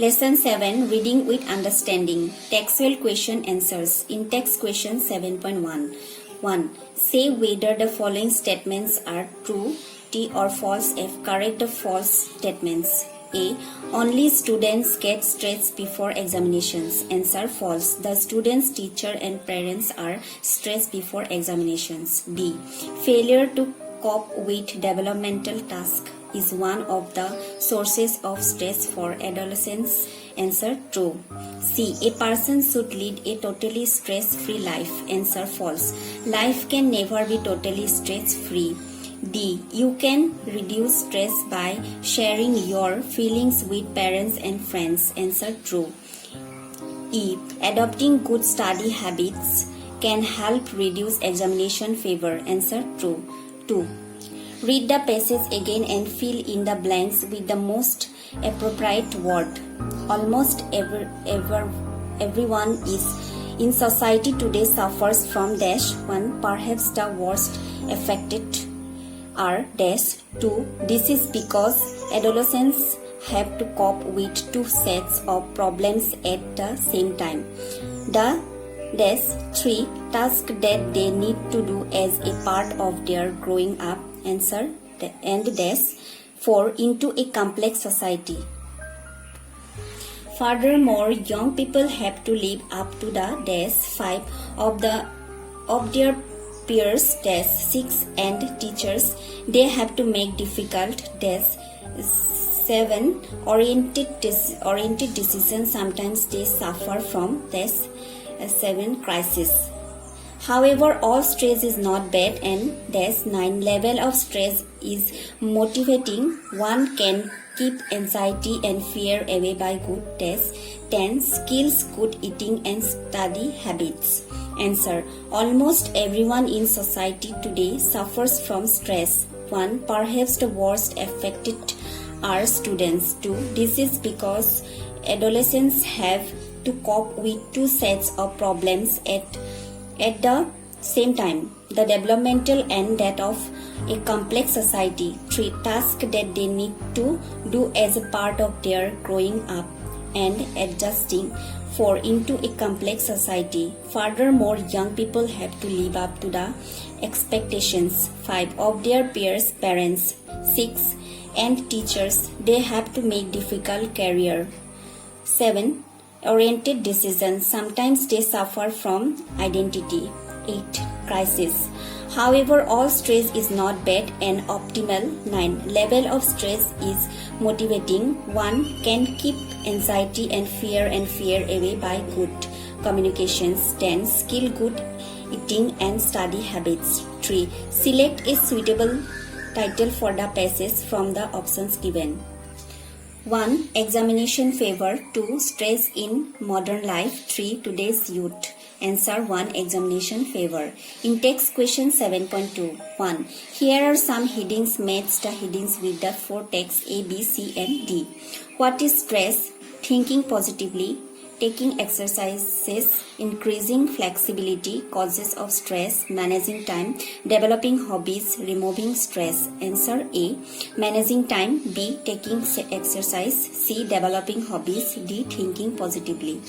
Lesson 7 Reading with Understanding. Textual question answers. In text question 7.1. 1. Say whether the following statements are true, T or false F. Correct the false statements. A. Only students get stressed before examinations. Answer false. The students, teacher and parents are stressed before examinations. B. Failure to cope with developmental tasks is one of the sources of stress for adolescents. Answer true. C. A person should lead a totally stress-free life. Answer false. Life can never be totally stress-free. D. You can reduce stress by sharing your feelings with parents and friends. Answer true. E. Adopting good study habits can help reduce examination fever. Answer true. 2. Read the passage again and fill in the blanks with the most appropriate word. Almost everyone is in society today suffers from dash 1. Perhaps the worst affected are dash 2. This is because adolescents have to cope with two sets of problems at the same time. The dash 3 tasks that they need to do as a part of their growing up. Answer and dash 4 into a complex society. Furthermore, young people have to live up to the dash 5 of their peers dash 6 and teachers. They have to make difficult dash 7 oriented decisions. Sometimes they suffer from dash 7 crisis. However, all stress is not bad and dash 9 level of stress is motivating. One can keep anxiety and fear away by good dash 10 skills, good eating and study habits. Answer. Almost everyone in society today suffers from stress. 1. Perhaps the worst affected are students. 2. This is because adolescents have to cope with two sets of problems at the same time, the developmental and that of a complex society. 3. Tasks that they need to do as a part of their growing up and adjusting. 4. Into a complex society. Furthermore, young people have to live up to the expectations. 5. Of their peers, parents. 6. And teachers. They have to make difficult career. 7. Oriented decisions. Sometimes they suffer from identity. 8. Crisis. However, all stress is not bad and optimal. 9. Level of stress is motivating. 1 can keep anxiety and fear away by good communications. 10. Skill good eating and study habits. 3. Select a suitable title for the passage from the options given. 1. Examination favor. 2. Stress in modern life. 3. Today's youth. Answer 1. Examination favor. In text question 7.2. 1. Here are some headings. Match the headings with the 4 texts A, B, C and D. What is stress? Thinking positively. Taking exercises. Increasing flexibility. Causes of stress. Managing time. Developing hobbies. Removing stress. Answer A. Managing time. B. Taking exercise. C. Developing hobbies. D. Thinking positively.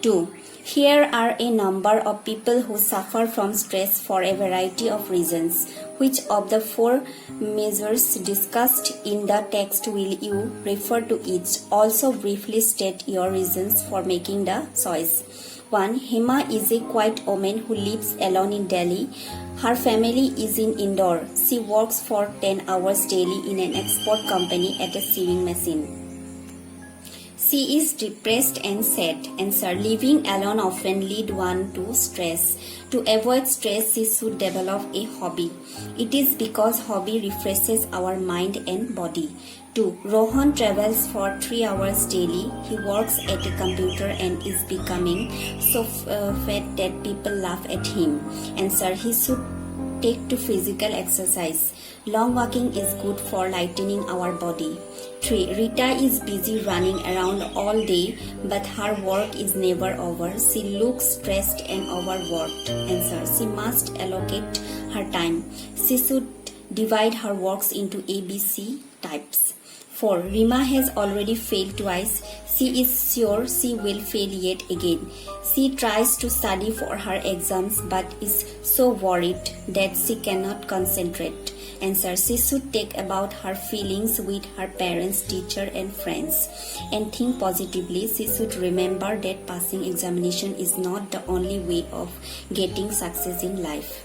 2. Here are a number of people who suffer from stress for a variety of reasons. Which of the 4 measures discussed in the text will you refer to each? Also briefly state your reasons for making the choice. 1. Hema is a quiet woman who lives alone in Delhi. Her family is in Indore. She works for 10 hours daily in an export company at a sewing machine. She is depressed and sad. Answer. Living alone often lead one to stress. To avoid stress, she should develop a hobby. It is because hobby refreshes our mind and body. 2. Rohan travels for 3 hours daily. He works at a computer and is becoming so fat that people laugh at him. Answer. He should take to physical exercise. Long walking is good for lightening our body. 3. Rita is busy running around all day, but her work is never over. She looks stressed and overworked. Answer. She must allocate her time. She should divide her works into ABC types. 4. Rima has already failed twice. She is sure she will fail yet again. She tries to study for her exams but is so worried that she cannot concentrate. Answer. She should take about her feelings with her parents, teacher and friends and think positively. She should remember that passing examination is not the only way of getting success in life.